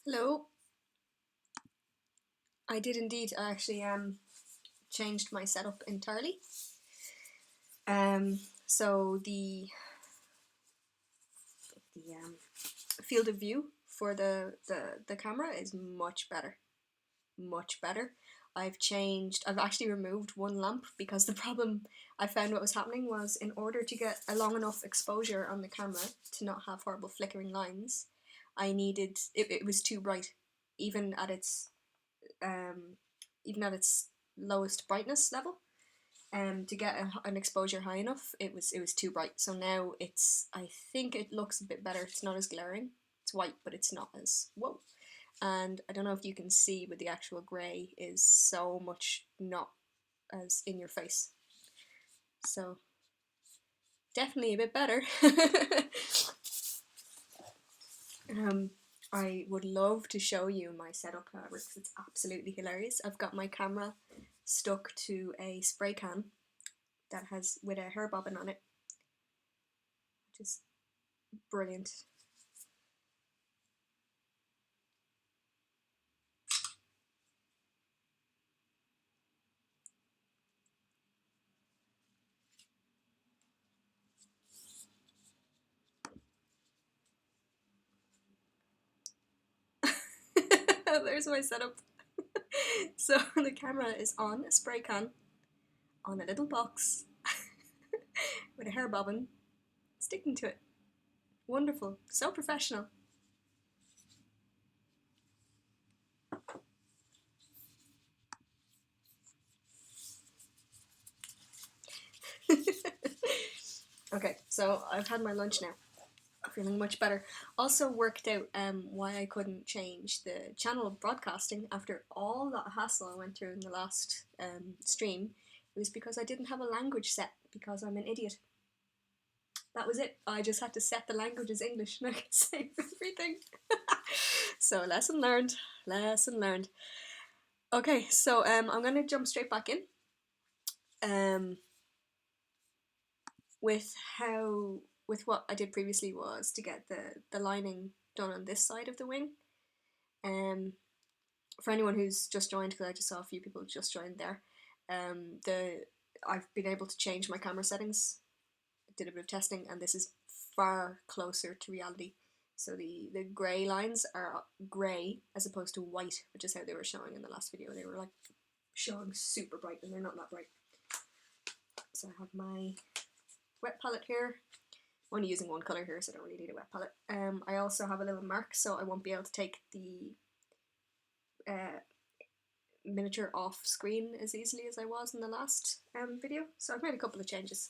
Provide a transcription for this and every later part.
Hello. I did indeed. I actually changed my setup entirely. Um, so the field of view for the camera is much better, much better. I've changed. I've actually removed one lamp because the problem I found what was happening was in order to get a long enough exposure on the camera to not have horrible flickering lines, I needed it was too bright, even at its um, even at its lowest brightness level. To get an exposure high enough, it was too bright. So now I think it looks a bit better. It's not as glaring. It's white, but it's not as whoa. And I don't know if you can see, but the actual grey is so much not as in your face. So definitely a bit better. um, I would love to show you my setup, however, because it's absolutely hilarious. I've got my camera stuck to a spray can that has with a hair bobbin on it, which is brilliant. There's my setup. So the camera is on a spray can on a little box with a hair bobbin sticking to it. Wonderful. So professional. Okay, so I've had my lunch now. I'm feeling much better. Also worked out why I couldn't change the channel of broadcasting after all that hassle I went through in the last stream. It was because I didn't have a language set because I'm an idiot. That was it. I just had to set the language as English and I could say everything. So lesson learned. Lesson learned. Okay, so I'm gonna jump straight back in. Um, with how with what I did previously was to get the lining done on this side of the wing. Um, for anyone who's just joined, because I just saw a few people just joined there. The I've been able to change my camera settings. Did a bit of testing, and this is far closer to reality. So the grey lines are grey as opposed to white, which is how they were showing in the last video. They were like showing super bright, and they're not that bright. So I have my wet palette here. I'm only using one colour here, so I don't really need a wet palette. I also have a little mark, so I won't be able to take the miniature off screen as easily as I was in the last video. So I've made a couple of changes.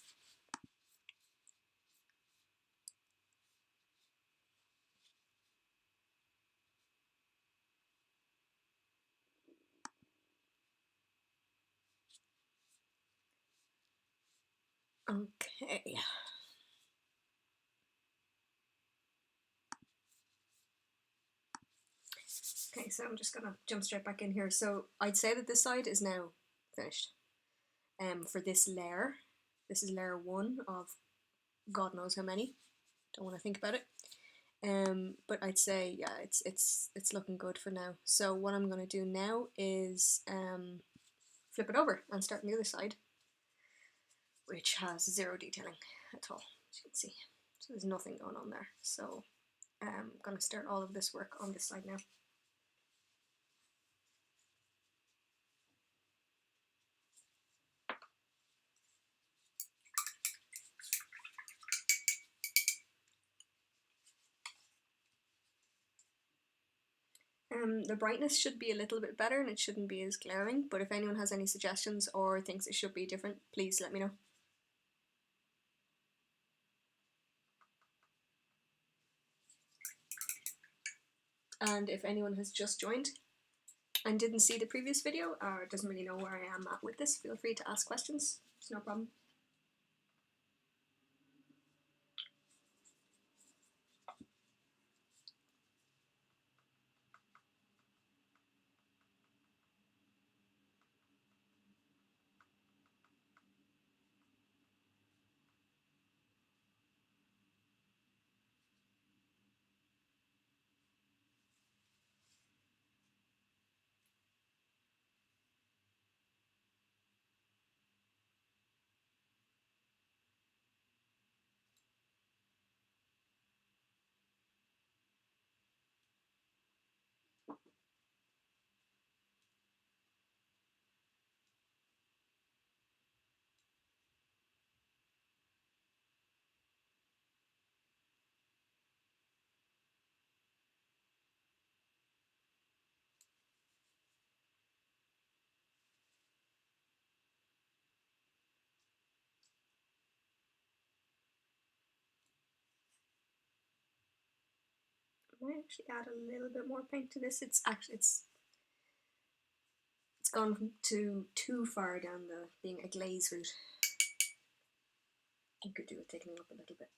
Okay. Okay, so I'm just gonna jump straight back in here. So I'd say that this side is now finished. For this layer, this is layer 1 of God knows how many. Don't want to think about it. But I'd say yeah, it's looking good for now. So what I'm gonna do now is flip it over and start on the other side, which has zero detailing at all, as you can see. So there's nothing going on there. So I'm gonna start all of this work on this side now. The brightness should be a little bit better and it shouldn't be as glaring, but if anyone has any suggestions or thinks it should be different, please let me know. And if anyone has just joined and didn't see the previous video or doesn't really know where I am at with this, feel free to ask questions. It's no problem. might actually add a little bit more paint to this. It's gone too far down the being a glaze route. You could do it thickening up a little bit.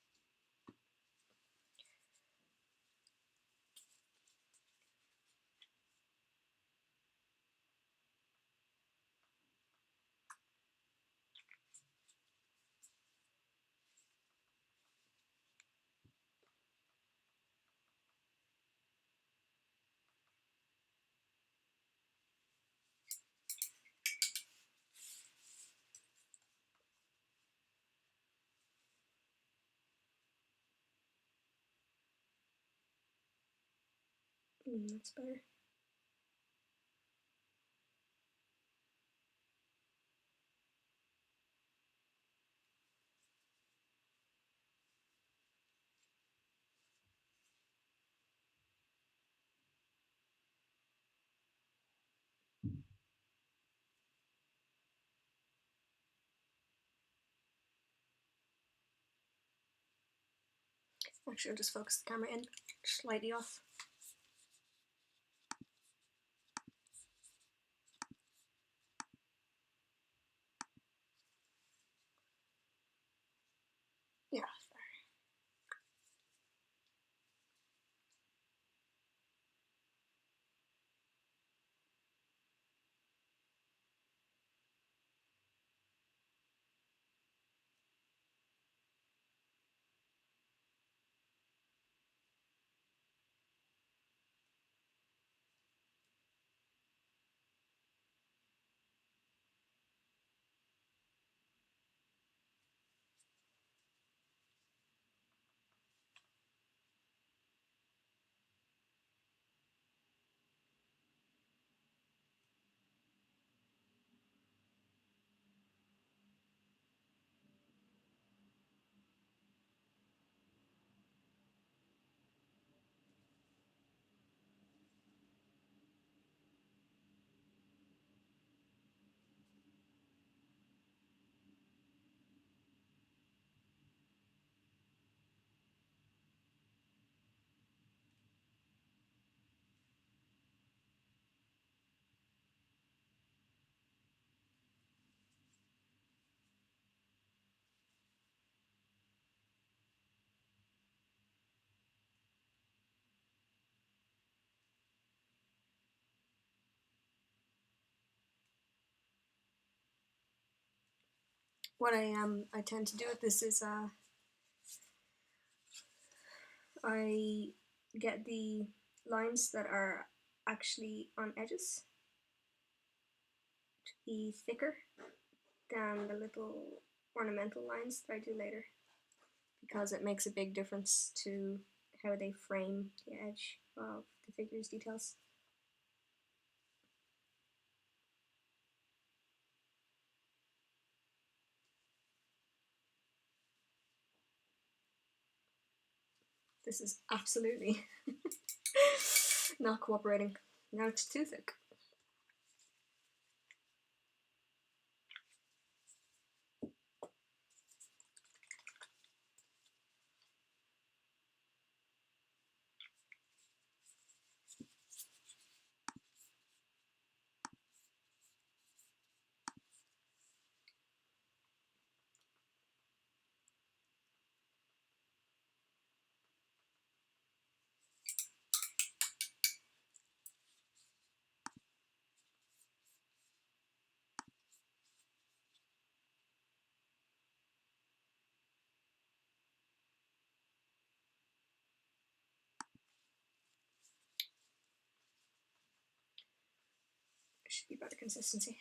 That's better. Actually, I'll just focus the camera in slightly off. Yeah. What I tend to do with this is I get the lines that are actually on edges to be thicker than the little ornamental lines that I do later, because it makes a big difference to how they frame the edge of the figure's details. This is absolutely not cooperating. Now it's too thick. Should be better consistency.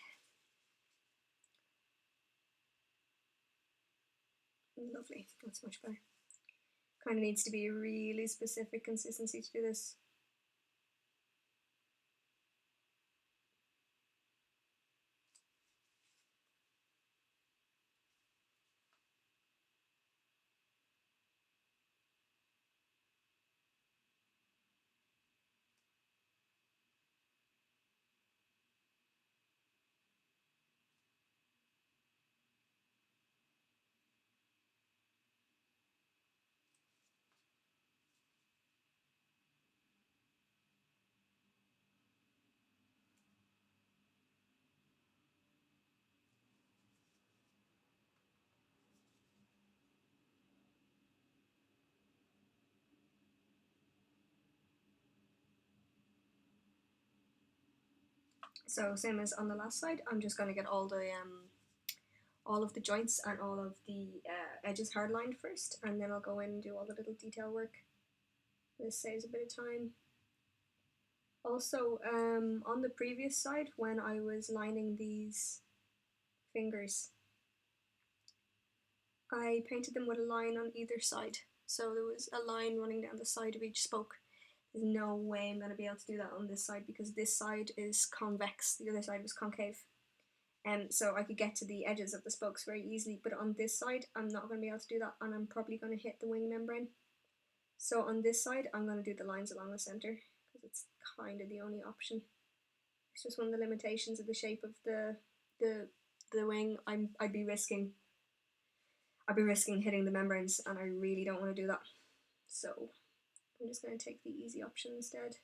Lovely, that's much better. Kind of needs to be a really specific consistency to do this. So same as on the last side, I'm just going to get all of the joints and all of the edges hard lined first, and then I'll go in and do all the little detail work. This saves a bit of time. Also, on the previous side, when I was lining these fingers, I painted them with a line on either side. So there was a line running down the side of each spoke. There's no way I'm going to be able to do that on this side because this side is convex, the other side was concave. So I could get to the edges of the spokes very easily, but on this side I'm not going to be able to do that, and I'm probably going to hit the wing membrane. So on this side I'm going to do the lines along the centre because it's kind of the only option. It's just one of the limitations of the shape of the wing. I'd be risking hitting the membranes, and I really don't want to do that. So I'm just going to take the easy option instead.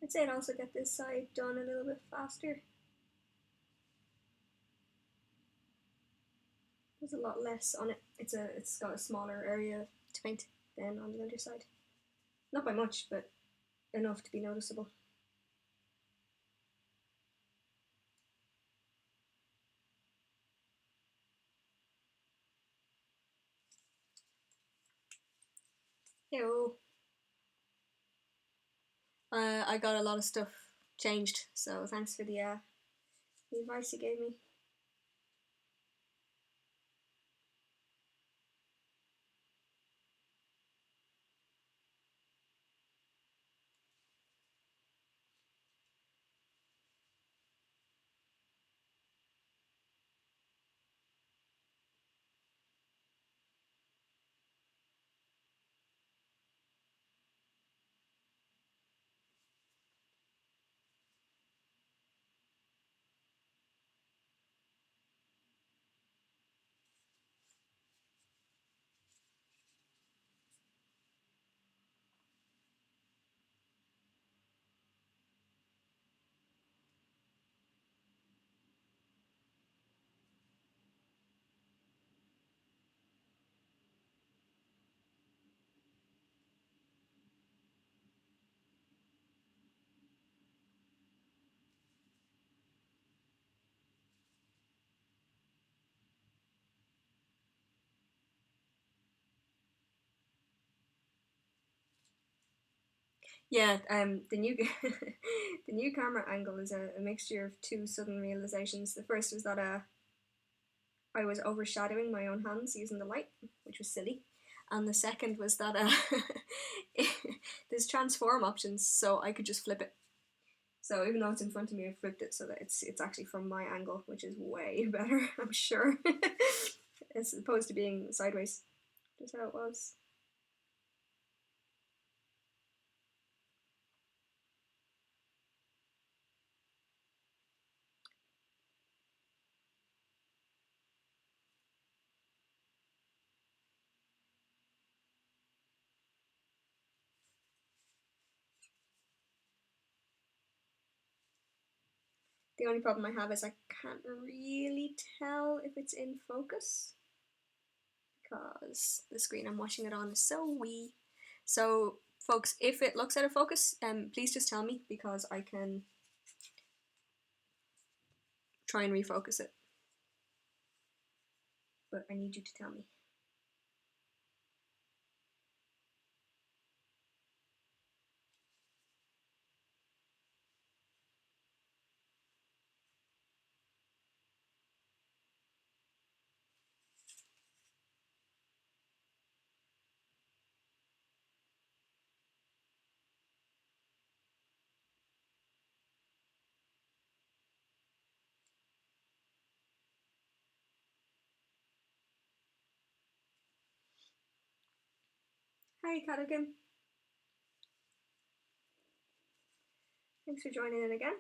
I'd say I'd also get this side done a little bit faster. There's a lot less on it. It's got a smaller area to paint than on the other side. Not by much, but enough to be noticeable. Yo. I got a lot of stuff changed, so thanks for the advice you gave me. Yeah, the new the new camera angle is a mixture of two sudden realizations. The first was that I was overshadowing my own hands using the light, which was silly, and the second was that there's transform options, so I could just flip it. So even though it's in front of me, I flipped it so that it's actually from my angle, which is way better, I'm sure, as opposed to being sideways, just how it was. The only problem I have is I can't really tell if it's in focus because the screen I'm watching it on is so wee. So folks, if it looks out of focus, please just tell me because I can try and refocus it. But I need you to tell me. Hi, Katakim. Thanks for joining in again.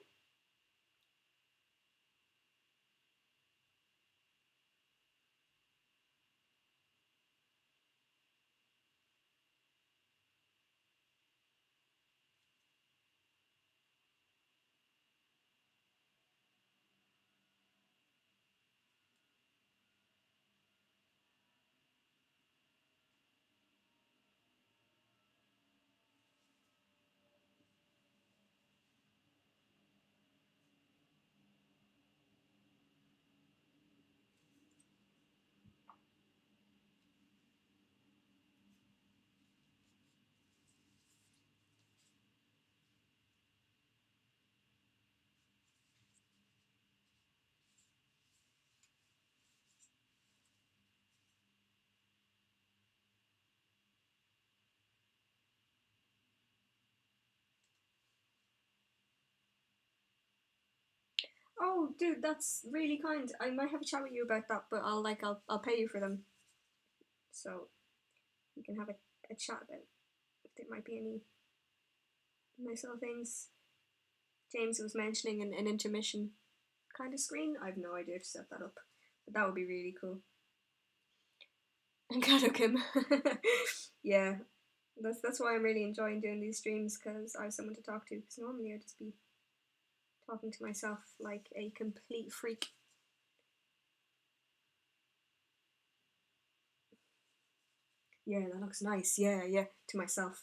Oh, dude, that's really kind. I might have a chat with you about that, but I'll pay you for them, so we can have a chat about if there might be any nice little things. James was mentioning an intermission kind of screen. I have no idea to set that up, but that would be really cool. And Kadokim, yeah, that's why I'm really enjoying doing these streams because I have someone to talk to. Because normally I'd just be talking to myself like a complete freak. Yeah, that looks nice. Yeah, to myself.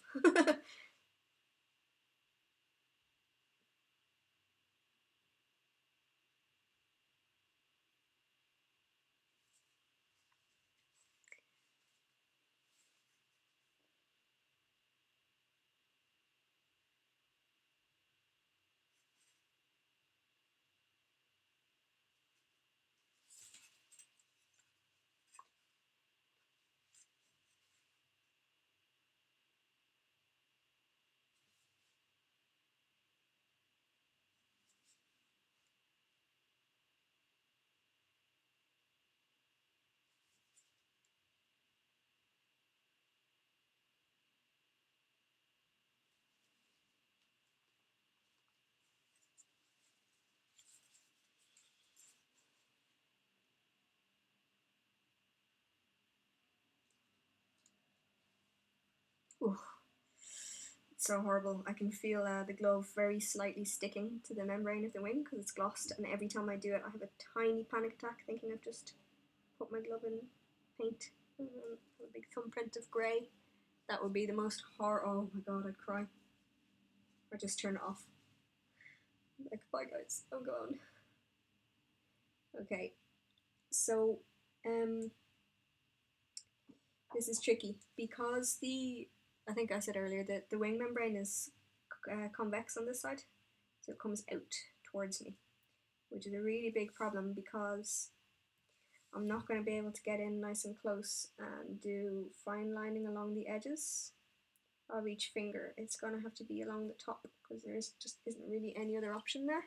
Ooh, it's so horrible. I can feel the glove very slightly sticking to the membrane of the wing because it's glossed, and every time I do it, I have a tiny panic attack thinking I've just put my glove in paint and then a big thumbprint of grey. That would be the most horror. Oh my god, I'd cry. Or just turn it off. Like, bye guys, I'm gone. Okay, so this is tricky because I think I said earlier that the wing membrane is convex on this side, so it comes out towards me, which is a really big problem because I'm not going to be able to get in nice and close and do fine lining along the edges of each finger. It's going to have to be along the top because there just isn't really any other option there.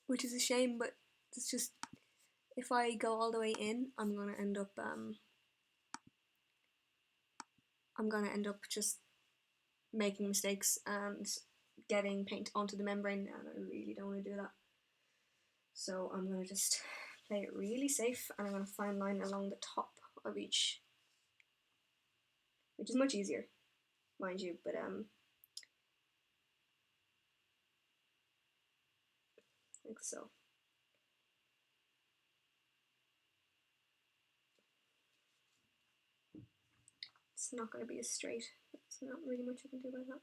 Which is a shame, but it's just, if I go all the way in, I'm gonna end up just making mistakes and getting paint onto the membrane, and I really don't want to do that. So I'm gonna just play it really safe, and I'm gonna fine line along the top of each, which is much easier, mind you, but think so. It's not going to be as straight. There's not really much I can do about that.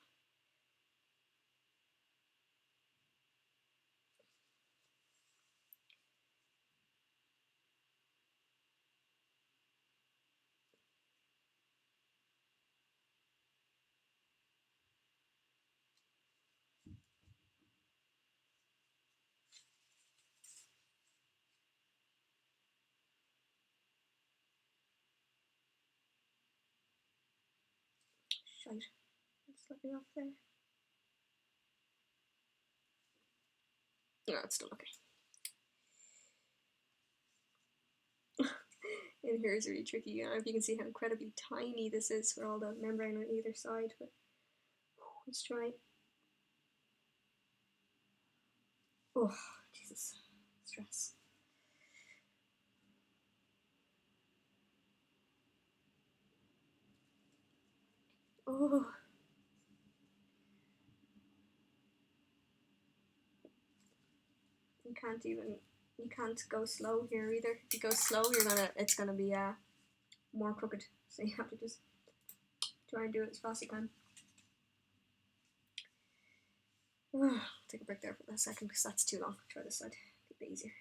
Shite. It's let me off there. No, it's still okay. And here is really tricky. I don't know if you can see how incredibly tiny this is for all the membrane on either side, but let's try. Oh, Jesus. Stress. Oh. You can't go slow here either. If you go slow, it's gonna be more crooked. So you have to just try and do it as fast as you can. Take a break there for a second because that's too long. Try this side. Keep it easier.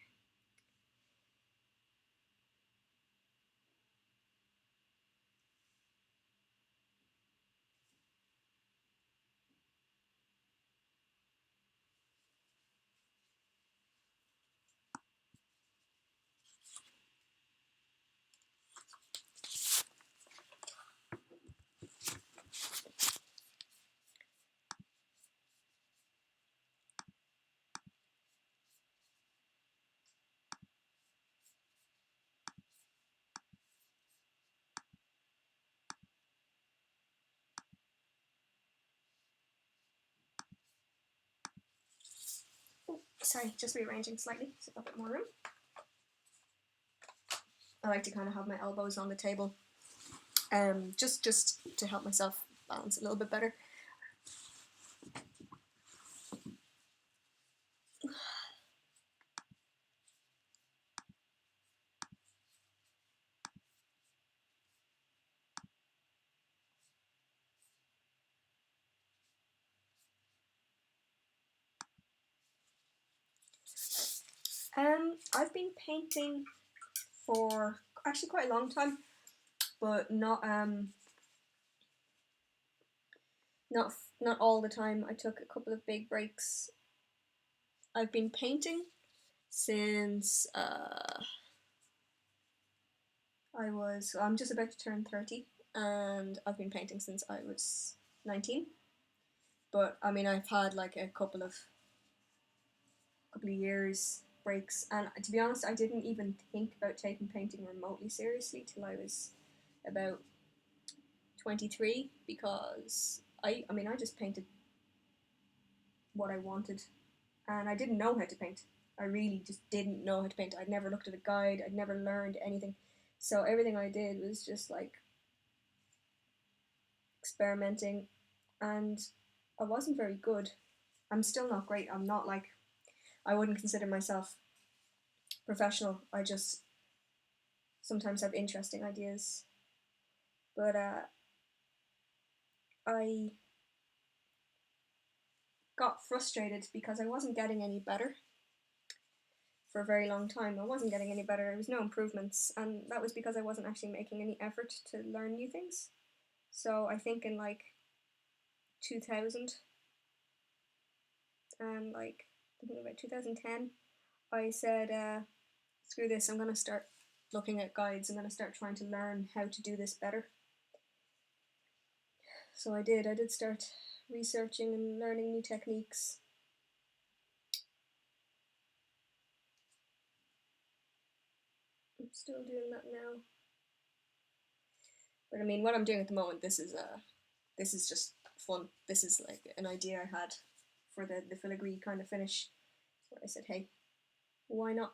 Sorry, just rearranging slightly so I've got a bit more room. I like to kind of have my elbows on the table, just to help myself balance a little bit better. I've been painting for actually quite a long time, but not all the time. I took a couple of big breaks. I've been painting since I'm just about to turn 30, and I've been painting since I was 19. But I mean, I've had like a couple of years breaks, and to be honest, I didn't even think about taking painting remotely seriously till I was about 23, because I mean I just painted what I wanted, and I didn't know how to paint. I really just didn't know how to paint. I'd never looked at a guide. I'd never learned anything. So everything I did was just like experimenting, and I wasn't very good. I'm still not great. I'm not like, I wouldn't consider myself professional. I just sometimes have interesting ideas. But I got frustrated because I wasn't getting any better for a very long time. I wasn't getting any better. There was no improvements, and that was because I wasn't actually making any effort to learn new things. So I think in like 2000 and like I think about 2010, I said, screw this, I'm gonna start looking at guides. I'm gonna start trying to learn how to do this better. So I did start researching and learning new techniques. I'm still doing that now. But I mean, what I'm doing at the moment, this is just fun. This is like an idea I had for the filigree kind of finish. So I said, hey, why not?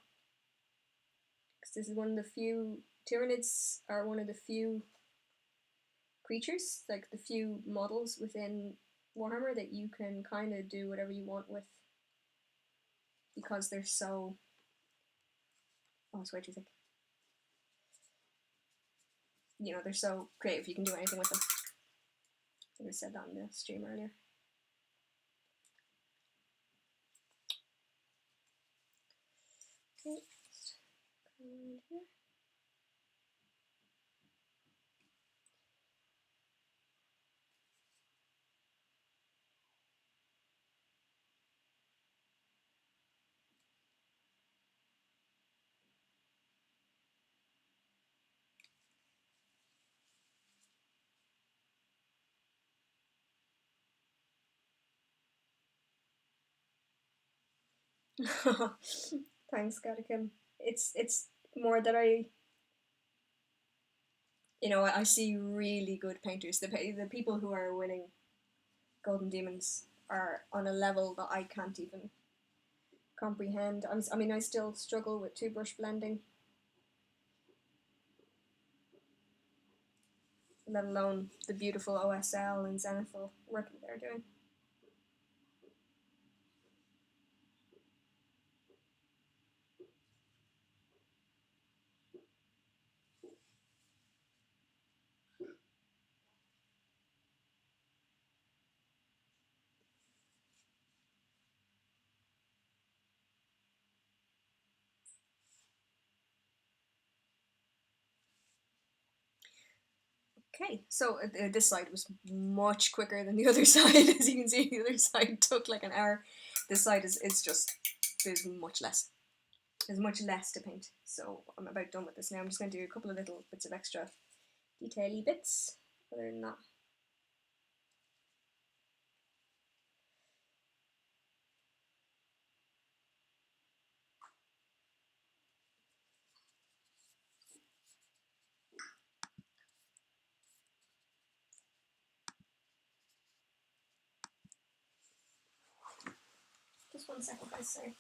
Because this is one of the few, Tyranids are one of the few creatures, like the few models within Warhammer that you can kind of do whatever you want with. because they're so, oh, it's way too thick. You know, they're so creative, you can do anything with them. I think I said that in the stream earlier. Okay, just come around here. Thanks, Gatakim. It's more that I see really good painters. The people who are winning Golden Demons are on a level that I can't even comprehend. I mean, I still struggle with two brush blending, let alone the beautiful OSL and zenithal work that they're doing. Okay, so this side was much quicker than the other side. As you can see, the other side took like an hour. This side it's just, there's much less. There's much less to paint. So I'm about done with this now. I'm just going to do a couple of little bits of extra detaily bits. Other than that, just 1 second, guys. Sorry.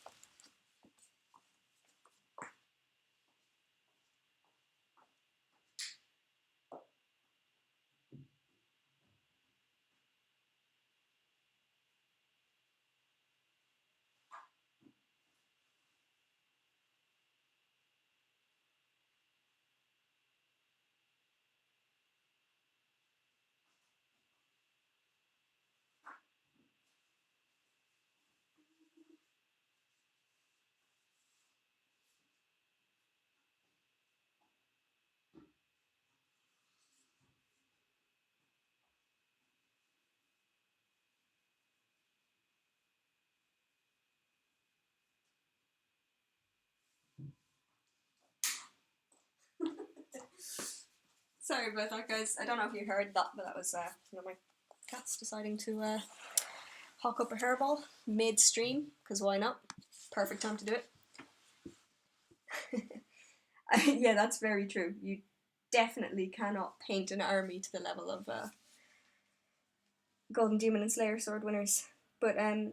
Sorry about that, guys. I don't know if you heard that, but that was my cat's deciding to hawk up a hairball mid-stream, because why not? Perfect time to do it. Yeah, that's very true. You definitely cannot paint an army to the level of Golden Demon and Slayer sword winners. But I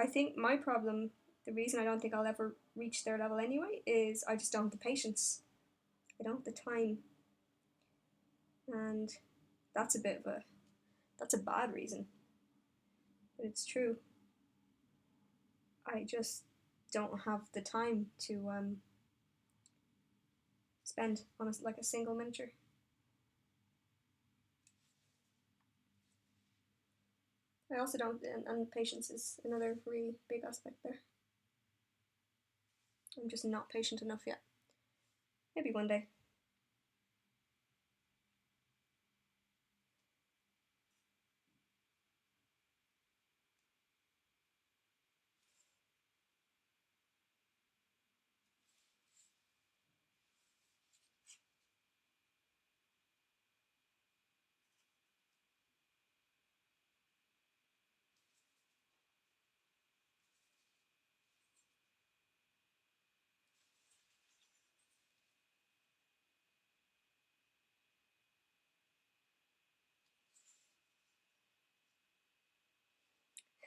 think my problem, the reason I don't think I'll ever reach their level anyway, is I just don't have the patience. I don't have the time. And that's a bad reason. But it's true. I just don't have the time to spend on a single miniature. I also don't, and patience is another really big aspect there. I'm just not patient enough yet. Maybe one day.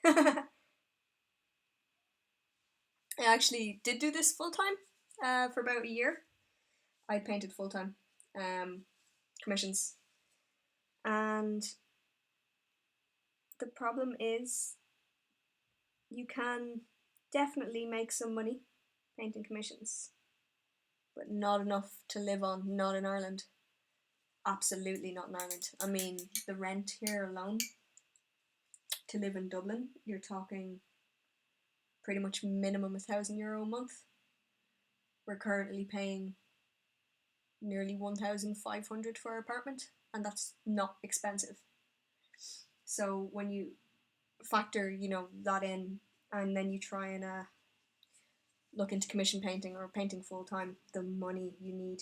I actually did do this full time for about a year. I painted full time commissions, and the problem is you can definitely make some money painting commissions, but not enough to live on, not in Ireland. Absolutely not in Ireland. I mean, the rent here alone, to live in Dublin, you're talking pretty much minimum €1,000 a month. We're currently paying nearly 1,500 for our apartment, and that's not expensive. So when you factor, that in, and then you try and look into commission painting or painting full time, the money you need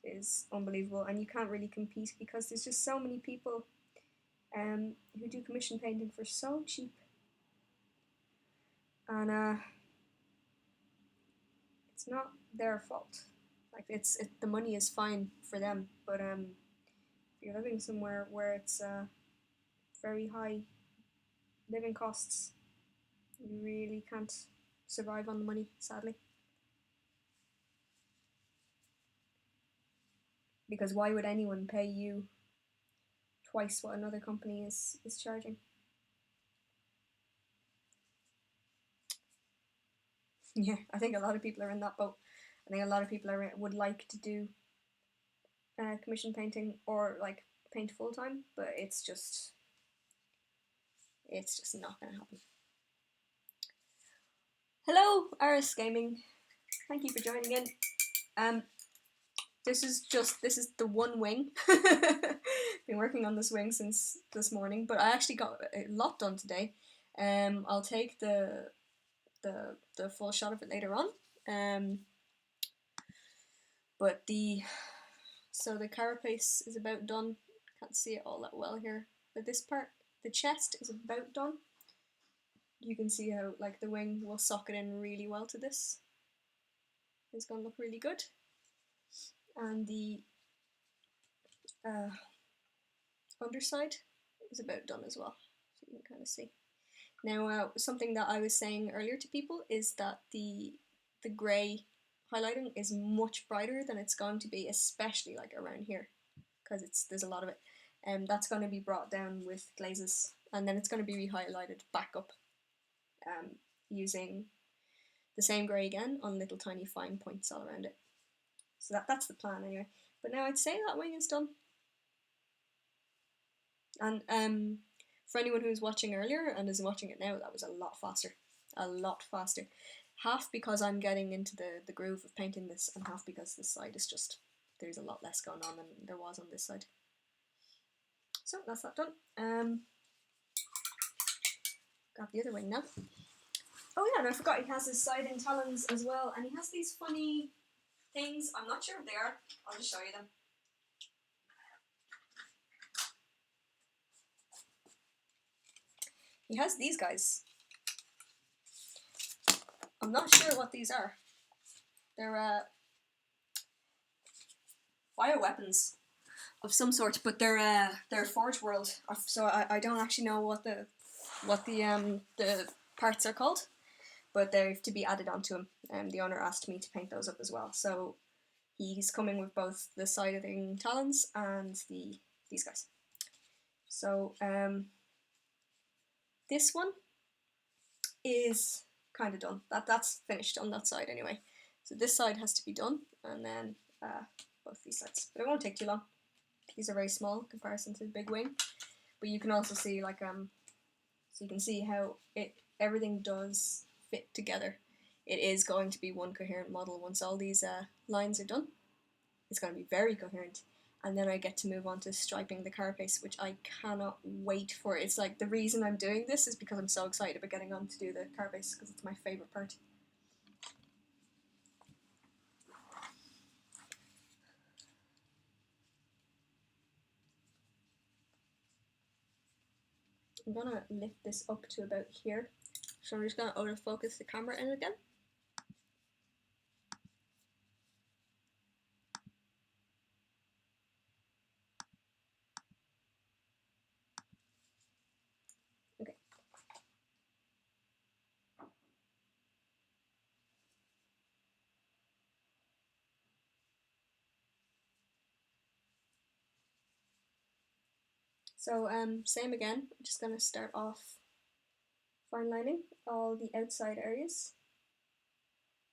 is unbelievable, and you can't really compete because there's just so many people who do commission painting for so cheap, and it's not their fault. Like the money is fine for them, but if you're living somewhere where it's very high living costs, you really can't survive on the money, sadly. Because why would anyone pay you twice what another company is charging? Yeah, I think a lot of people are in that boat. I think a lot of people would like to do commission painting or like paint full time, but it's just not gonna happen. Hello, Aris Gaming. Thank you for joining in. This is the one wing. Been working on this wing since this morning, but I actually got a lot done today. I'll take the full shot of it later on. But the carapace is about done. Can't see it all that well here. But this part, the chest, is about done. You can see how like the wing will socket in really well to this. It's gonna look really good. And the underside is about done as well, so you can kind of see. Now, something that I was saying earlier to people is that the grey highlighting is much brighter than it's going to be, especially like around here, because there's a lot of it. That's going to be brought down with glazes, and then it's going to be re-highlighted back up using the same grey again on little tiny fine points all around it. So that's the plan anyway. But now I'd say that wing is done. And for anyone who was watching earlier and is watching it now, that was a lot faster. A lot faster. Half because I'm getting into the groove of painting this, and half because this side is just, there's a lot less going on than there was on this side. So that's that done. Grab the other wing now. Oh yeah, and I forgot he has his sliding talons as well, and he has these funny things. I'm not sure what they are. I'll just show you them. He has these guys. I'm not sure what these are. They're bioweapons of some sort, but they're Forge World. So I don't actually know what the parts are called, but they're to be added onto him. The owner asked me to paint those up as well. So he's coming with both the sliding talons and these guys. So this one is kind of done. That's finished on that side anyway. So this side has to be done, and then both these sides. But it won't take too long. These are very small in comparison to the big wing. But you can also see so you can see how everything does fit together. It is going to be one coherent model once all these lines are done. It's going to be very coherent. And then I get to move on to striping the carapace, which I cannot wait for. It's like the reason I'm doing this is because I'm so excited about getting on to do the carapace, because it's my favourite part. I'm going to lift this up to about here. So I'm just going to autofocus the camera in again. Okay. So same again, I'm just going to start off fine lining all the outside areas.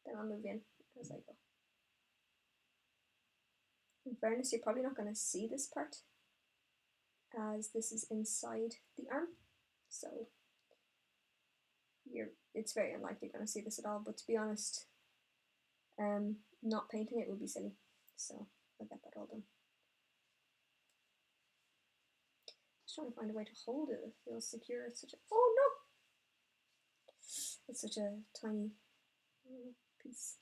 then I'll move in as I go. In fairness, you're probably not going to see this part as this is inside the arm, so it's very unlikely going to see this at all, but to be honest, not painting it would be silly, so I'll get that all done. Just trying to find a way to hold it that feels secure. It's such a, oh no! It's such a tiny piece.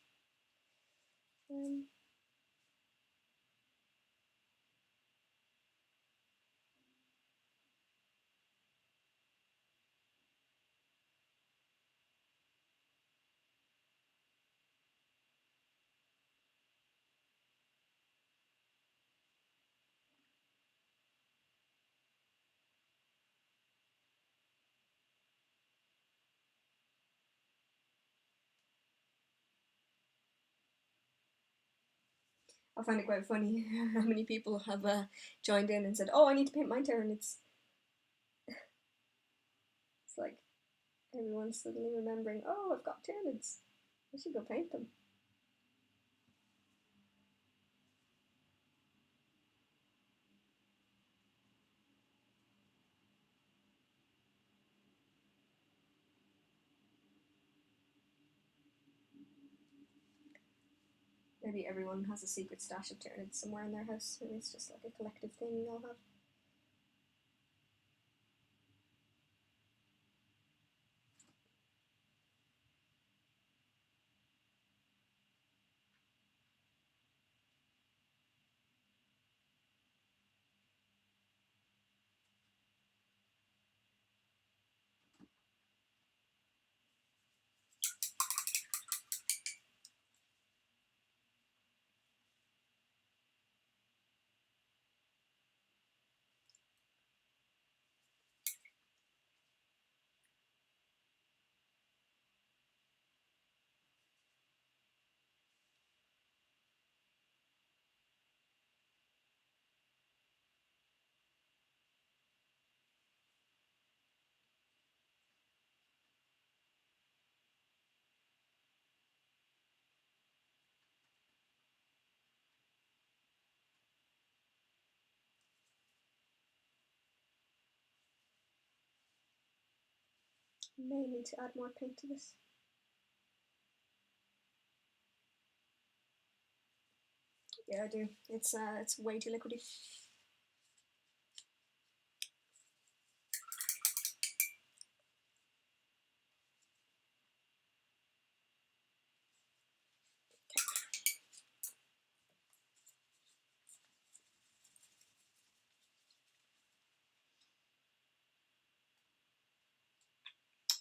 I find it quite funny how many people have joined in and said, "Oh, I need to paint my turn." It's like everyone's suddenly remembering, "Oh, I've got Tyranids. I should go paint them." Maybe everyone has a secret stash of Tyranids somewhere in their house. Maybe it's just like a collective thing we all have. May need to add more paint to this. Yeah, I do. It's way too liquidy.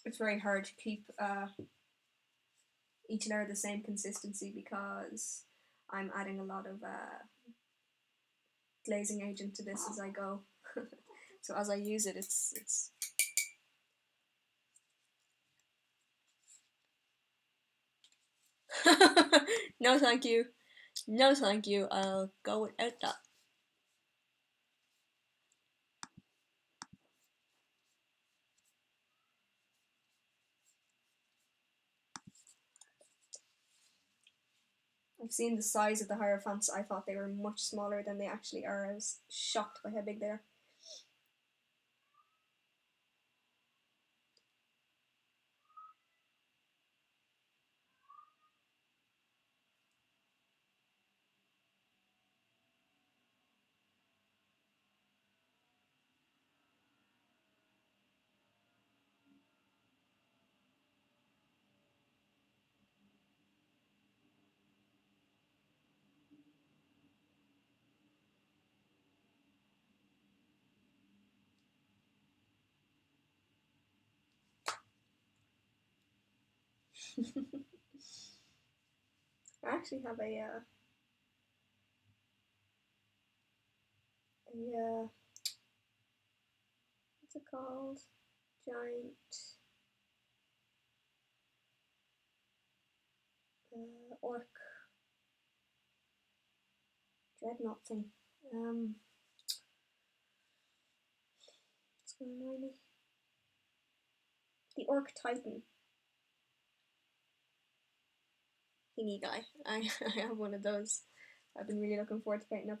It's very hard to keep each layer the same consistency because I'm adding a lot of glazing agent to this as I go. So as I use it, it's no thank you. No thank you. I'll go without that. I've seen the size of the Hierophants. I thought they were much smaller than they actually are. I was shocked by how big they are. I actually have what's it called? Giant orc dreadnought thing. It's gonna annoy me. The Orc Titan. thingy guy. I have one of those. I've been really looking forward to painting up.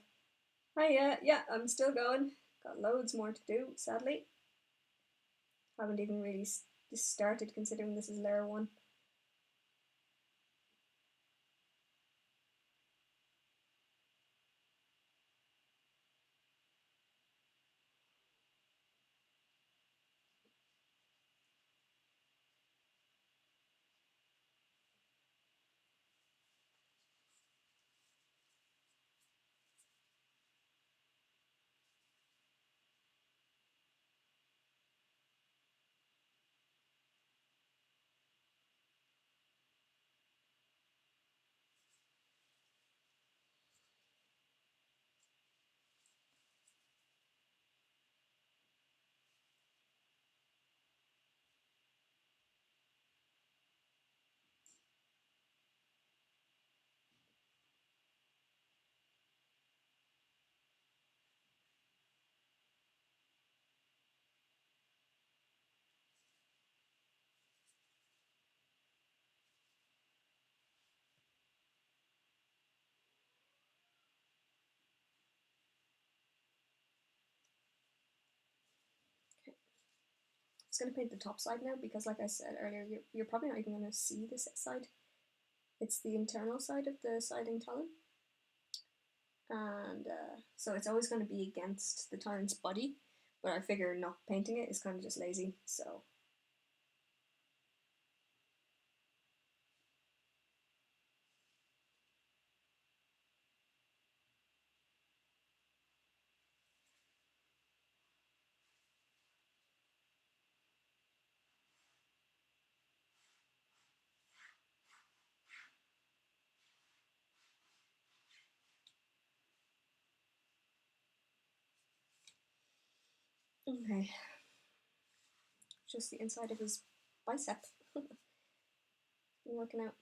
Hi, yeah, I'm still going. Got loads more to do, sadly. Haven't even really started considering this is layer 1. Just going to paint the top side now because, like I said earlier, you're probably not even going to see this side. It's the internal side of the siding talon. And so it's always going to be against the tyrant's body, but I figure not painting it is kind of just lazy, so. Okay. Just the inside of his bicep. Working out.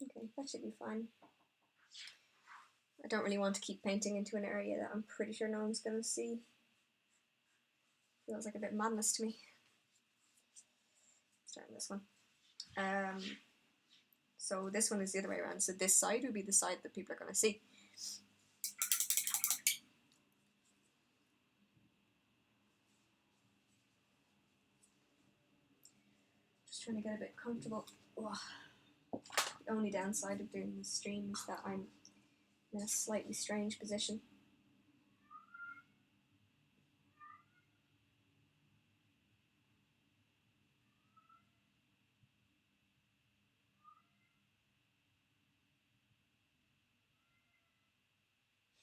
Okay, that should be fine. I don't really want to keep painting into an area that I'm pretty sure no one's going to see. Feels like a bit madness to me. Starting this one. So this one is the other way around. So this side would be the side that people are going to see. Just trying to get a bit comfortable. Oh. The only downside of doing this stream is that I'm in a slightly strange position.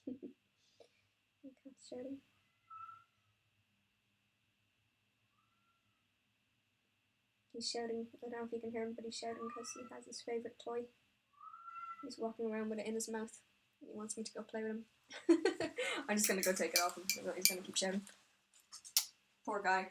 I can't show him. He's shouting. I don't know if you can hear him, but he's shouting because he has his favourite toy. He's walking around with it in his mouth. He wants me to go play with him. I'm just going to go take it off him. He's going to keep shouting. Poor guy.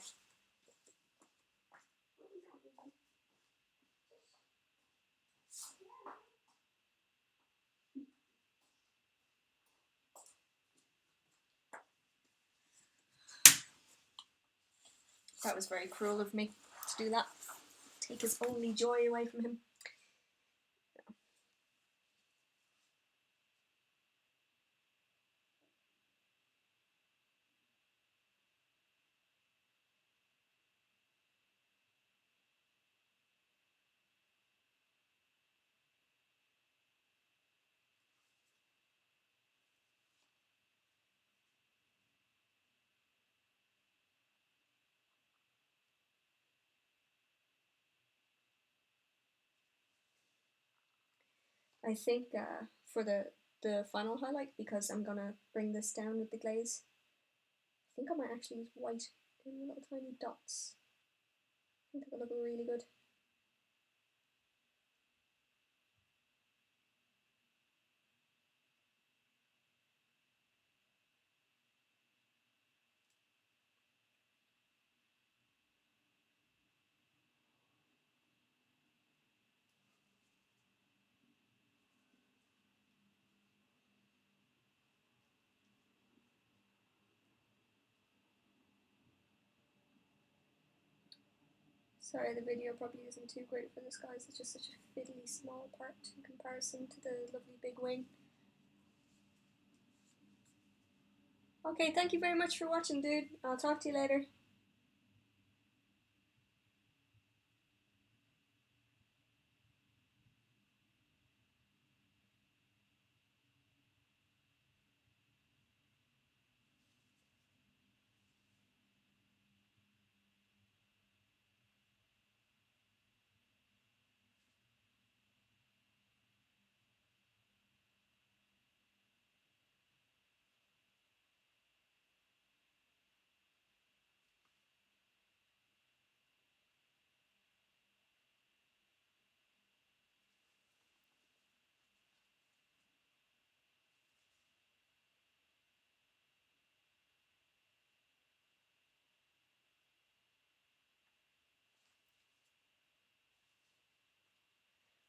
That was very cruel of me to do that. Take his only joy away from him. I think for the the final highlight because I'm gonna bring this down with the glaze. I think I might actually use white in little tiny dots. I think that will look really good. Sorry, the video probably isn't too great for this, guys. It's just such a fiddly small part in comparison to the lovely big wing. Okay, thank you very much for watching, dude. I'll talk to you later.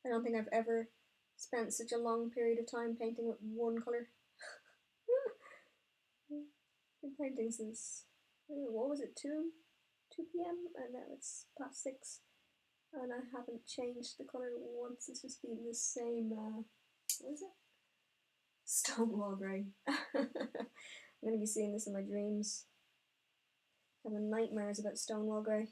I don't think I've ever spent such a long period of time painting with one colour. Been painting since, what was it, 2 p.m. and now it's past 6 and I haven't changed the colour once. It's just been the same, what is it? Stonewall grey. I'm going to be seeing this in my dreams. Having nightmares about Stonewall grey.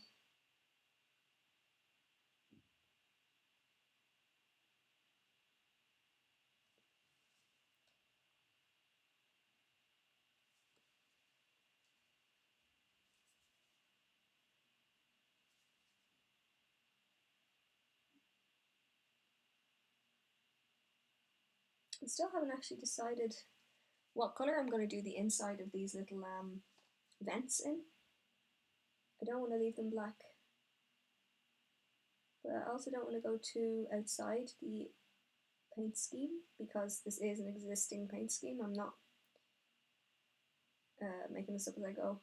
I still haven't actually decided what colour I'm going to do the inside of these little vents in. I don't want to leave them black, but I also don't want to go too outside the paint scheme because this is an existing paint scheme. I'm not making this up as I go.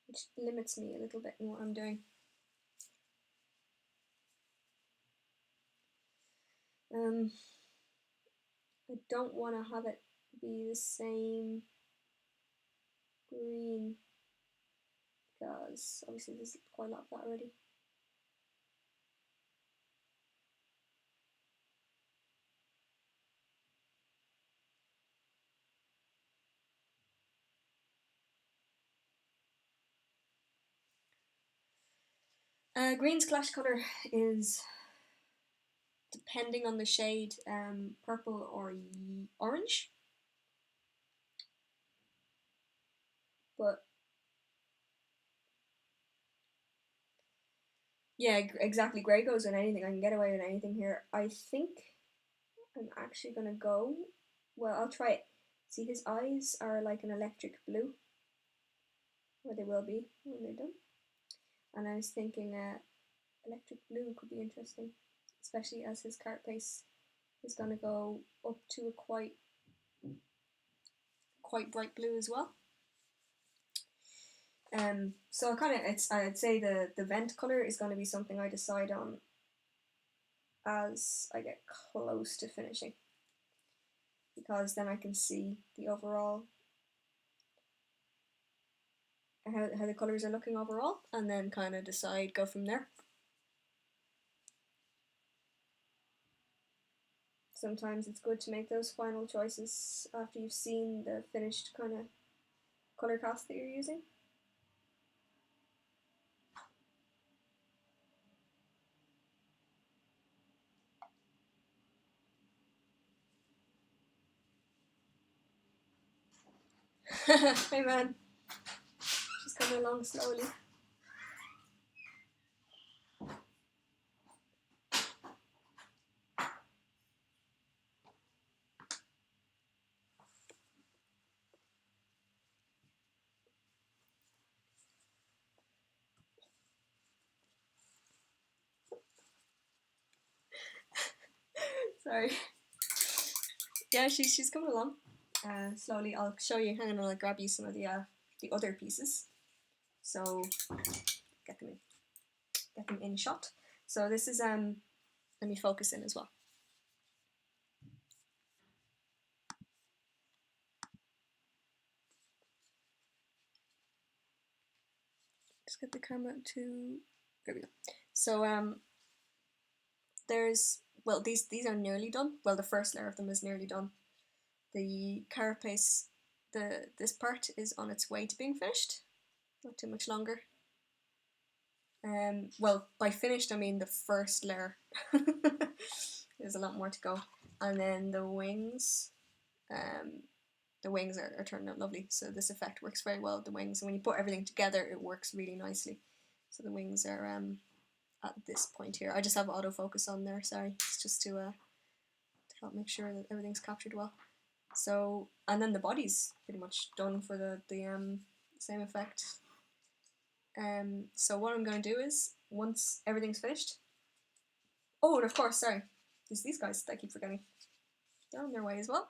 Which limits me a little bit in what I'm doing. I don't want to have it be the same green because obviously there's quite a lot of that already. Green's clash colour is, depending on the shade, purple or orange. But yeah, exactly. Grey goes with anything. I can get away with anything here. I think I'm actually gonna go. Well, I'll try it. See, his eyes are like an electric blue, or they will be when they're done. And I was thinking, electric blue could be interesting, especially as his carapace is gonna go up to a quite bright blue as well. So I'd say the vent colour is going to be something I decide on as I get close to finishing, because then I can see the overall, how the colours are looking overall, and then kind of go from there. Sometimes it's good to make those final choices after you've seen the finished kind of colour cast that you're using. Hey man, she's coming along slowly. Sorry. Yeah, she's coming along. Slowly, I'll show you. Hang on, I'll grab you some of the other pieces. So get them in shot. So this is let me focus in as well. Just get the camera to, there we go. So there's, well, these are nearly done. Well, the first layer of them is nearly done. The carapace, this part is on its way to being finished. Not too much longer. Well, by finished I mean the first layer. There's a lot more to go, and then the wings. The wings are turning out lovely. So this effect works very well with the wings, and when you put everything together, it works really nicely. So the wings are at this point here. I just have autofocus on there. Sorry, it's just to help make sure that everything's captured well. So, and then the body's pretty much done for the same effect. So what I'm going to do is, once everything's finished, oh, and of course, sorry, there's these guys that I keep forgetting. They're on their way as well.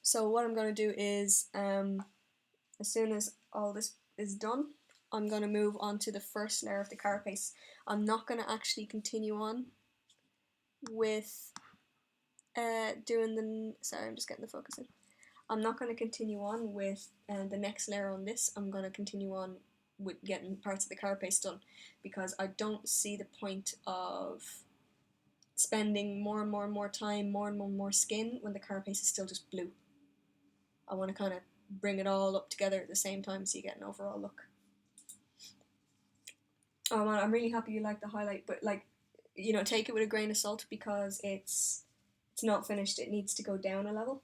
So what I'm going to do is, as soon as all this is done, I'm going to move on to the first layer of the carapace. I'm not going to actually continue on with doing the, sorry, I'm just getting the focus in. I'm not going to continue on with the next layer on this. I'm going to continue on with getting parts of the carapace done, because I don't see the point of spending more and more time, more and more skin when the carapace is still just blue. I want to kind of bring it all up together at the same time so you get an overall look. Oh man, I'm really happy you like the highlight, but like, you know, take it with a grain of salt, because it's not finished. It needs to go down a level.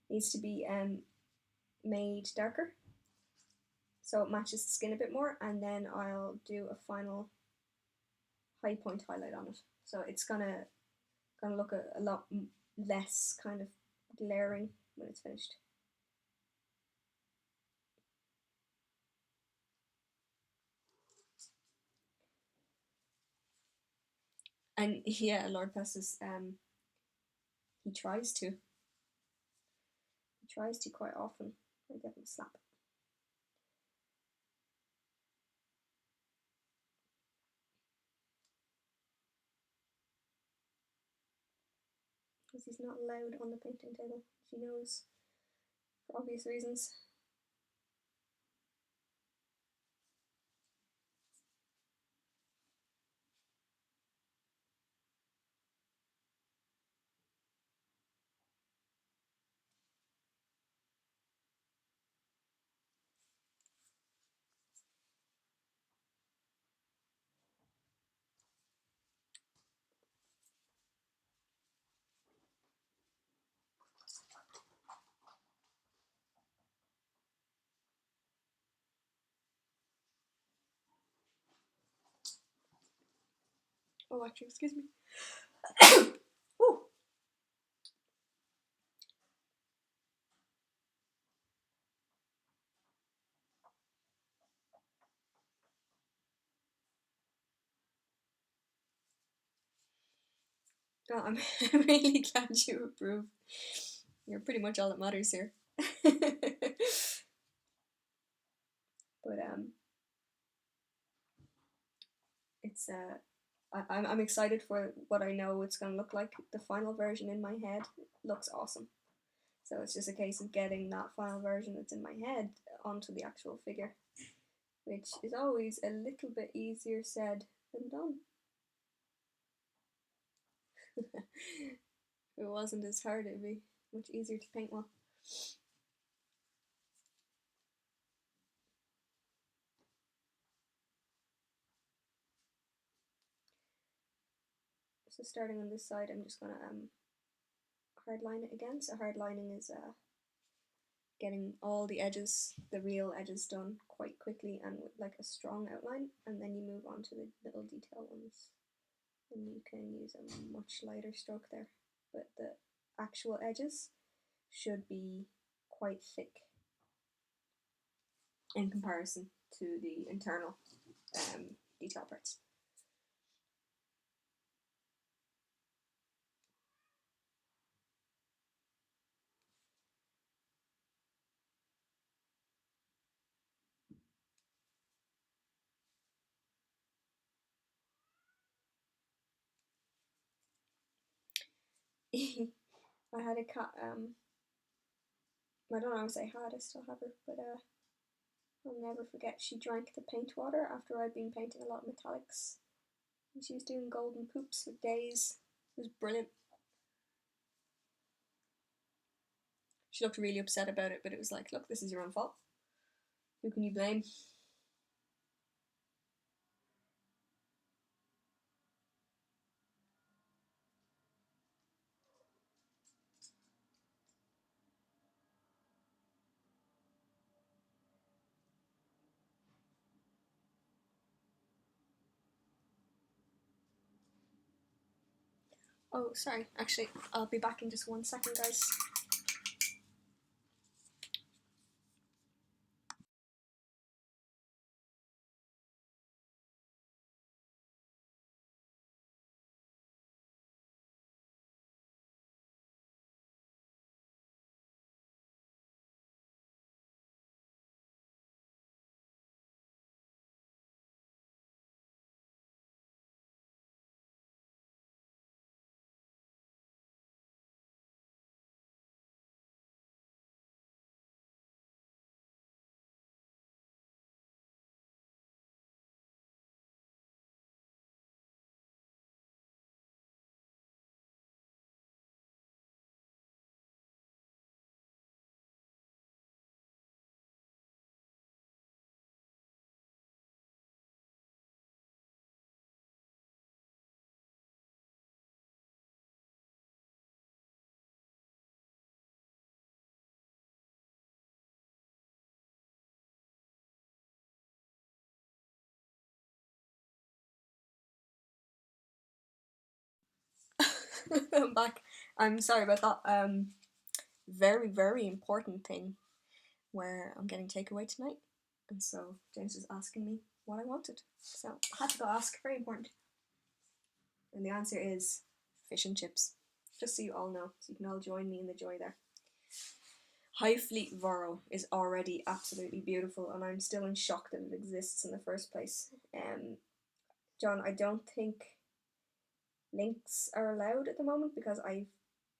It needs to be made darker so it matches the skin a bit more, and then I'll do a final high point highlight on it. So it's gonna look a lot less kind of glaring when it's finished. And yeah, Lord Pestis, he tries to quite often. I get him a slap. Because he's not allowed on the painting table, she knows, for obvious reasons. Oh, actually, excuse me. Ooh. Oh, I'm really glad you approve. You're pretty much all that matters here. But it's I'm excited for what I know it's gonna look like. The final version in my head looks awesome. So it's just a case of getting that final version that's in my head onto the actual figure, which is always a little bit easier said than done. If it wasn't as hard, it'd be much easier to paint well. So starting on this side, I'm just gonna hard line it again. So hard lining is getting all the edges, the real edges, done quite quickly and with like a strong outline, and then you move on to the little detail ones, and you can use a much lighter stroke there, but the actual edges should be quite thick in comparison to the internal detail parts. I had a cat, I don't know if I had, I still have her, but I'll never forget, she drank the paint water after I'd been painting a lot of metallics. And she was doing golden poops for days. It was brilliant. She looked really upset about it, but it was like, look, this is your own fault. Who can you blame? Oh, sorry. Actually, I'll be back in just 1 second, guys. I'm back. I'm sorry about that. Very, very important thing where I'm getting takeaway tonight. And so James was asking me what I wanted. So I had to go ask. Very important. And the answer is fish and chips. Just so you all know, so you can all join me in the joy there. Hive Voro is already absolutely beautiful, and I'm still in shock that it exists in the first place. John, I don't think links are allowed at the moment because I've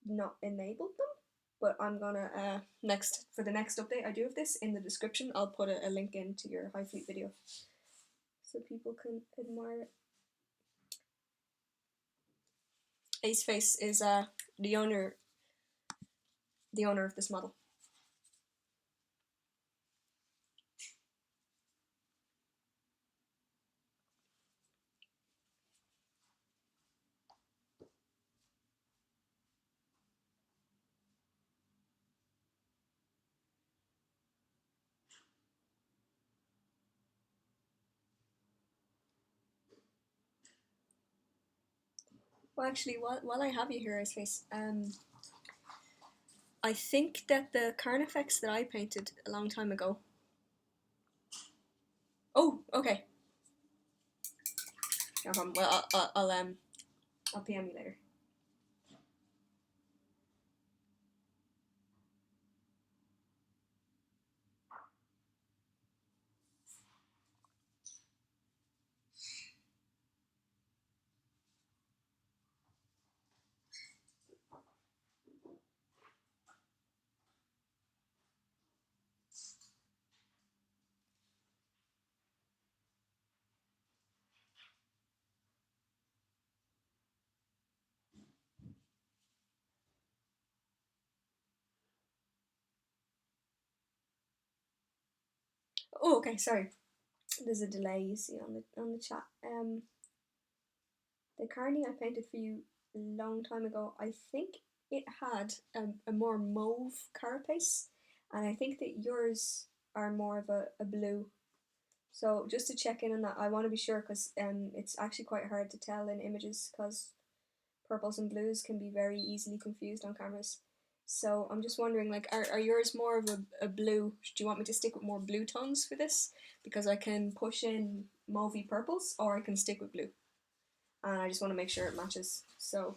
not enabled them. But I'm gonna next for the next update I do of this in the description. I'll put a link into your Hive video so people can admire it. Aceface is the owner of this model. Well, actually, while I have you here, Aceface, I think that the Carnifex that I painted a long time ago. Oh, okay. No problem. Well, I'll PM you later. Oh, okay. Sorry. There's a delay you see on the chat. The carney I painted for you a long time ago, I think it had a more mauve carapace, and I think that yours are more of a blue. So just to check in on that, I want to be sure because it's actually quite hard to tell in images because purples and blues can be very easily confused on cameras. So I'm just wondering, like, are yours more of a blue? Do you want me to stick with more blue tones for this? Because I can push in mauvey purples, or I can stick with blue. And I just want to make sure it matches. So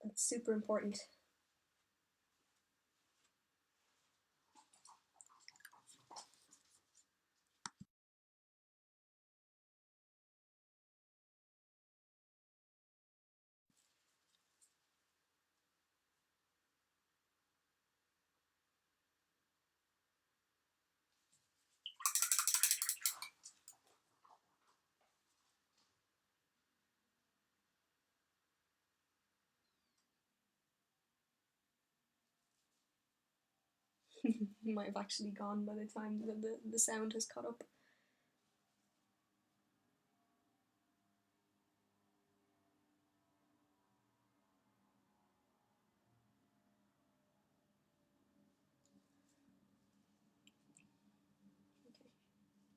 that's super important. Might have actually gone by the time the sound has caught up.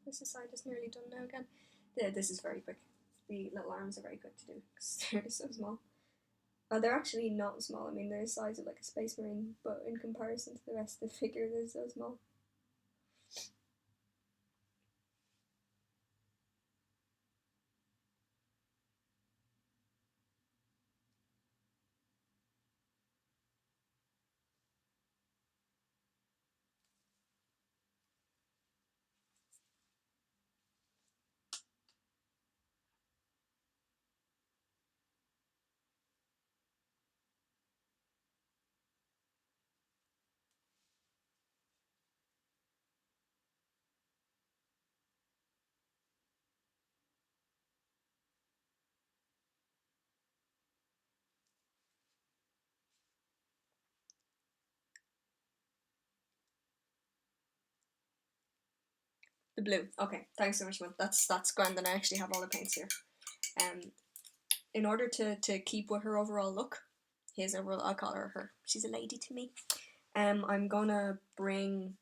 Okay, this side is nearly done now again. This is very quick. The little arms are very quick to do because they're so small. They're actually not small. I mean, they're the size of like a space marine, but in comparison to the rest of the figure, they're so small. The blue. Okay, thanks so much, man. That's grand, and I actually have all the paints here. In order to keep with her overall look, his overall, I'll call her. She's a lady to me. I'm gonna bring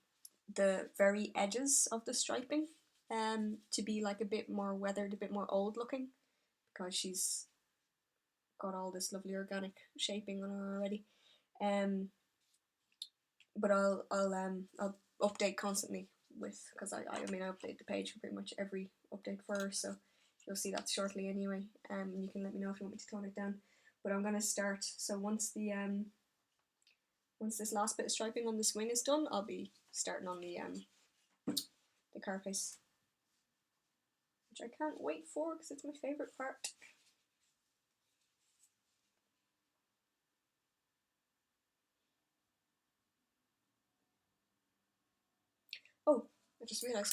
the very edges of the striping, to be like a bit more weathered, a bit more old looking, because she's got all this lovely organic shaping on her already. But I'll update constantly with, because I mean I update the page for pretty much every update for her, so you'll see that shortly anyway. You can let me know if you want me to tone it down. But I'm gonna start. So once this last bit of striping on the swing is done, I'll be starting on the carapace, which I can't wait for because it's my favorite part. Oh, I just realised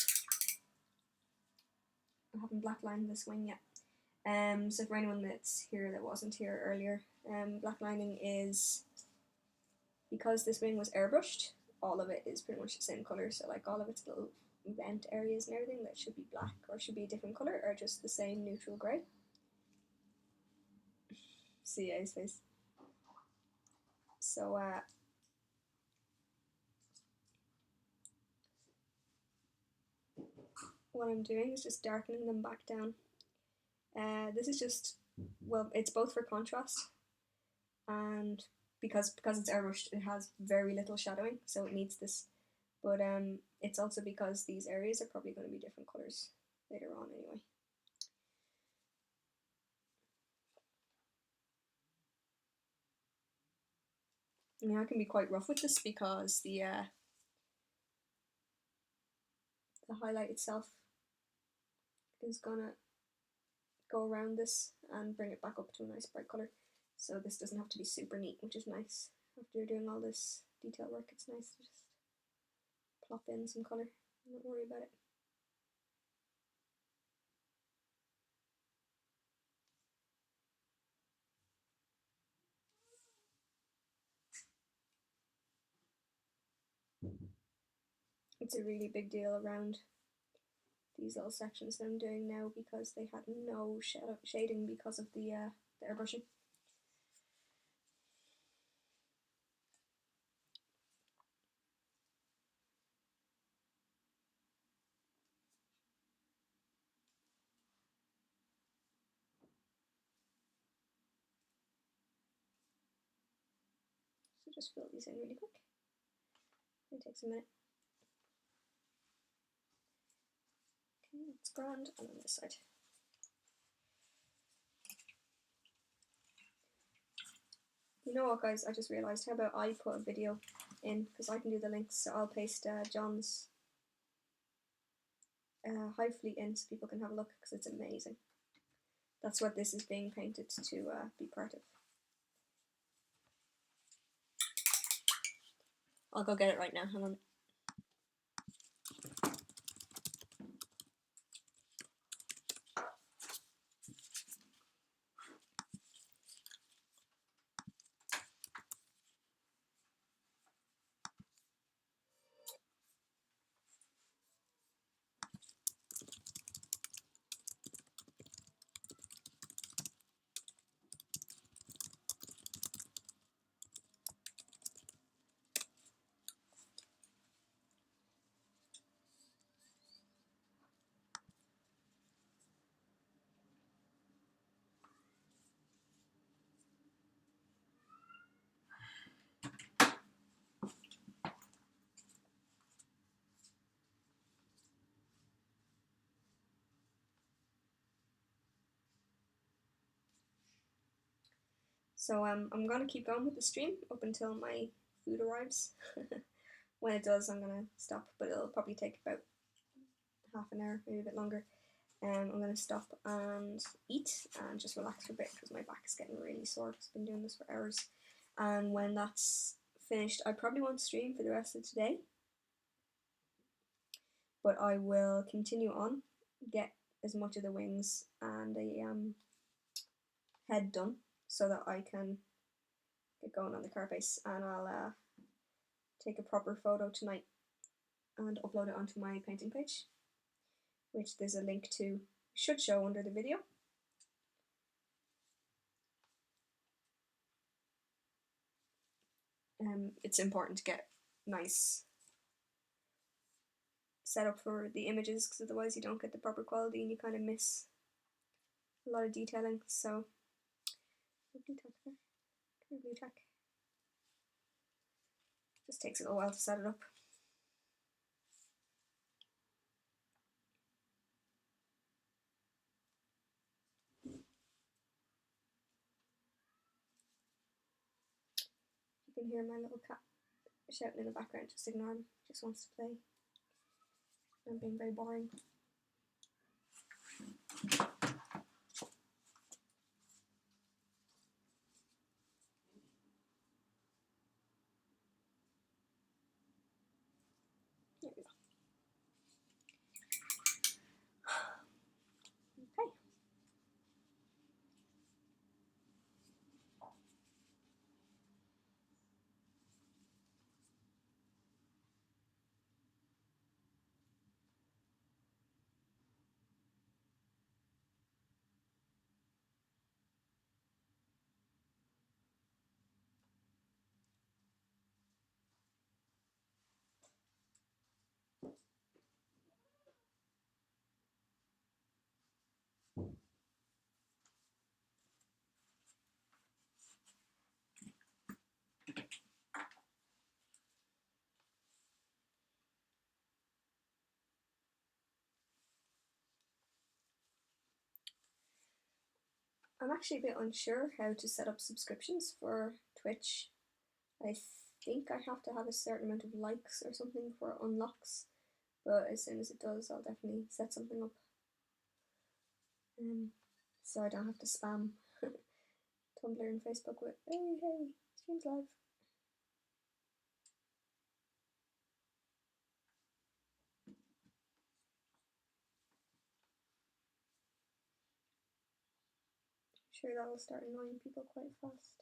I haven't blacklined this wing yet. So for anyone that's here that wasn't here earlier, blacklining is because this wing was airbrushed. All of it is pretty much the same color. So like all of its little vent areas and everything that should be black or should be a different color are just the same neutral grey. See his face. So what I'm doing is just darkening them back down. This is just, well, it's both for contrast and because it's airbrushed, it has very little shadowing, so it needs this. But it's also because these areas are probably going to be different colours later on anyway. I mean, I can be quite rough with this because the highlight itself is gonna go around this and bring it back up to a nice bright colour. So this doesn't have to be super neat, which is nice. After doing all this detail work, it's nice to just plop in some colour and not worry about it. It's a really big deal around these little sections that I'm doing now because they had no shading because of the airbrushing. So just fill these in really quick. It takes a minute. Okay, that's grand. And on this side. You know what, guys? I just realised. How about I put a video in because I can do the links. So I'll paste John's Hive Fleet in so people can have a look because it's amazing. That's what this is being painted to be part of. I'll go get it right now. Hang on. So I'm gonna keep going with the stream up until my food arrives. When it does, I'm gonna stop, but it'll probably take about half an hour, maybe a bit longer. I'm gonna stop and eat and just relax for a bit because my back is getting really sore because I've been doing this for hours. And when that's finished, I probably won't stream for the rest of today, but I will continue on, get as much of the wings and the head done so that I can get going on the carapace, and I'll take a proper photo tonight and upload it onto my painting page, which there's a link to, should show under the video. It's important to get nice setup for the images because otherwise you don't get the proper quality and you kind of miss a lot of detailing. So blue tack there. Blue tack. Just takes a little while to set it up. You can hear my little cat shouting in the background, just ignore him, just wants to play. I'm being very boring. There we go. Okay. I'm actually a bit unsure how to set up subscriptions for Twitch. I think I have to have a certain amount of likes or something for it unlocks, but as soon as it does, I'll definitely set something up. So I don't have to spam Tumblr and Facebook with, hey, stream's live. I'm sure that'll start annoying people quite fast.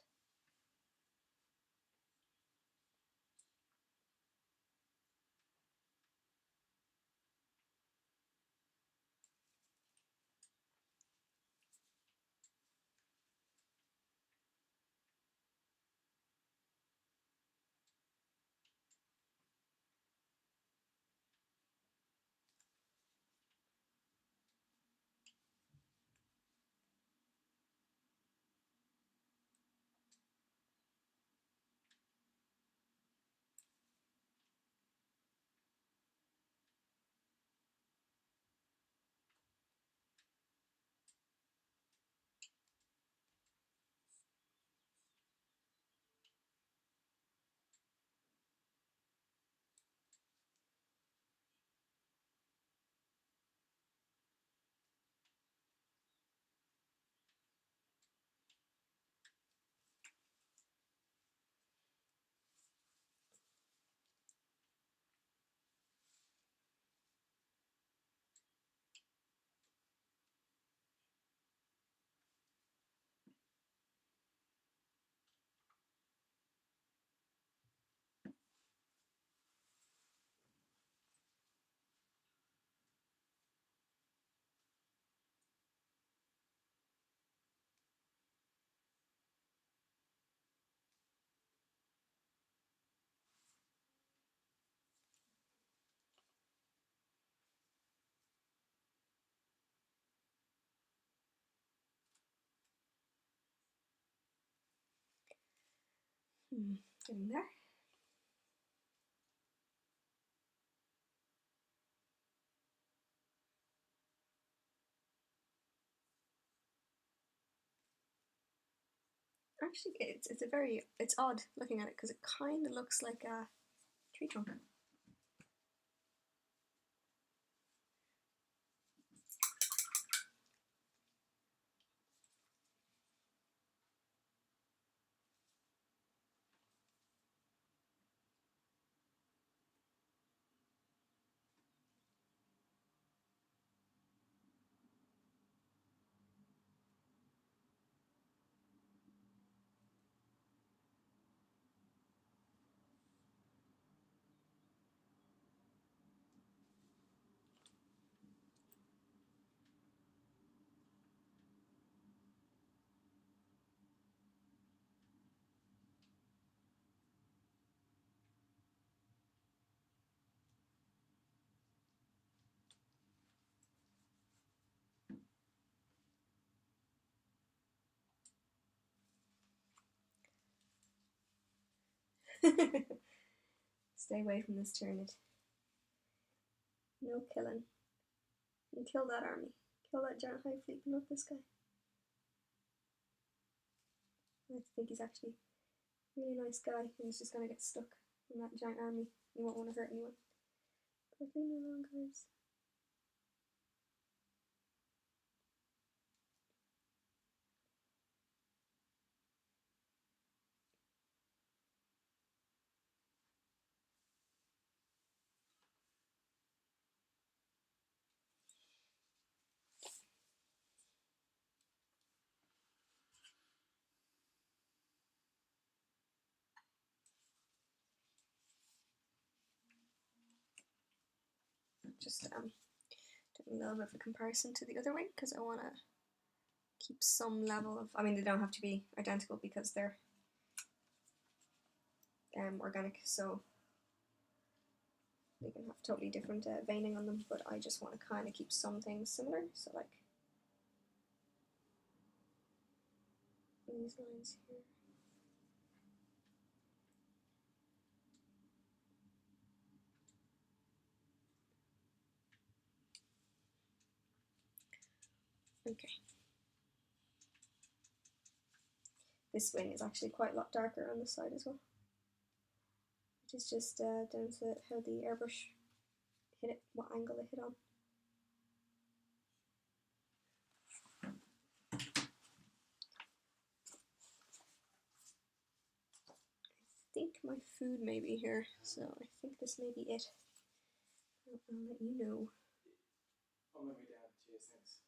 Getting there. Actually, it's odd looking at it because it kind of looks like a tree trunk. Stay away from this tyrant. No killing. And kill that army. Kill that giant hive fleet, but not this guy. I think he's actually a really nice guy, and he's just gonna get stuck in that giant army. He won't want to hurt anyone. But leave me alone, guys. Just doing a little bit of a comparison to the other wing because I want to keep some level of. I mean, they don't have to be identical because they're organic, so they can have totally different veining on them. But I just want to kind of keep some things similar. So like these lines here. Okay. This wing is actually quite a lot darker on this side as well, which is just down to how the airbrush hit it, what angle it hit on. I think my food may be here, so I think this may be it. I'll let you know. On my way down, cheers, thanks.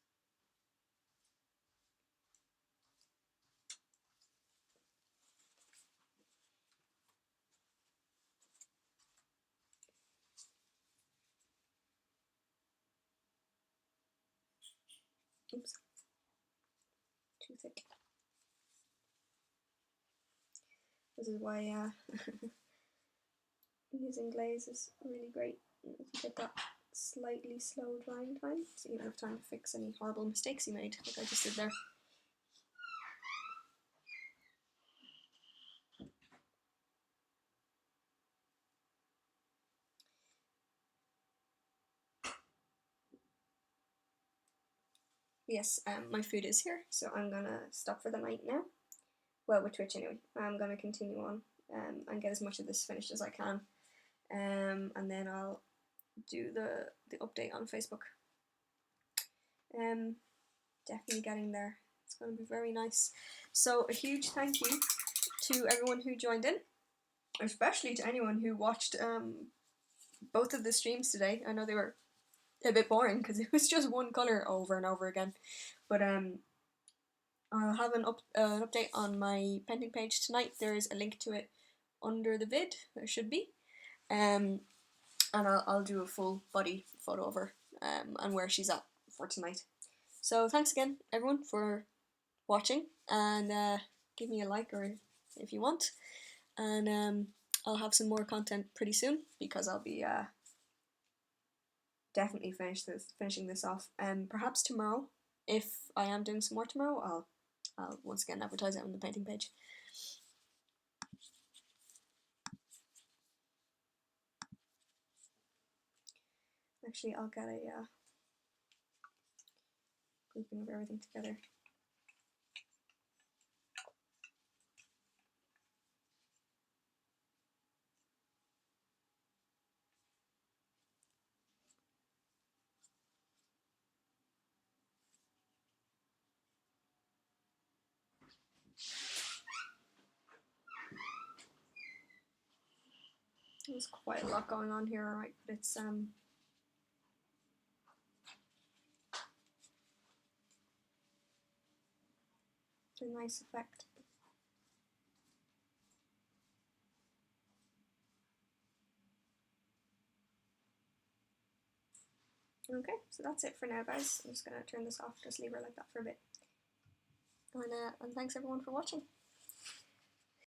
Oops, too thick. This is why using glaze is really great. You get that slightly slow drying time, so you don't have time to fix any horrible mistakes you made, like I just did there. Yes, my food is here, so I'm gonna stop for the night now. Well, with Twitch anyway. I'm gonna continue on and get as much of this finished as I can, and then I'll do the update on Facebook. Definitely getting there. It's gonna be very nice. So a huge thank you to everyone who joined in, especially to anyone who watched both of the streams today. I know they were a bit boring because it was just one colour over and over again, but I'll have an update on my painting page tonight. There is a link to it under the vid. There should be, and I'll do a full body photo of her and where she's at for tonight. So thanks again, everyone, for watching, and give me a like or if you want, and I'll have some more content pretty soon because I'll be definitely finishing this off. Perhaps tomorrow, if I am doing some more tomorrow, I'll once again advertise it on the painting page. Actually, I'll get a grouping of everything together. There's quite a lot going on here, alright, but it's a nice effect. Okay, so that's it for now, guys. I'm just gonna turn this off, just leave her like that for a bit. And thanks everyone for watching.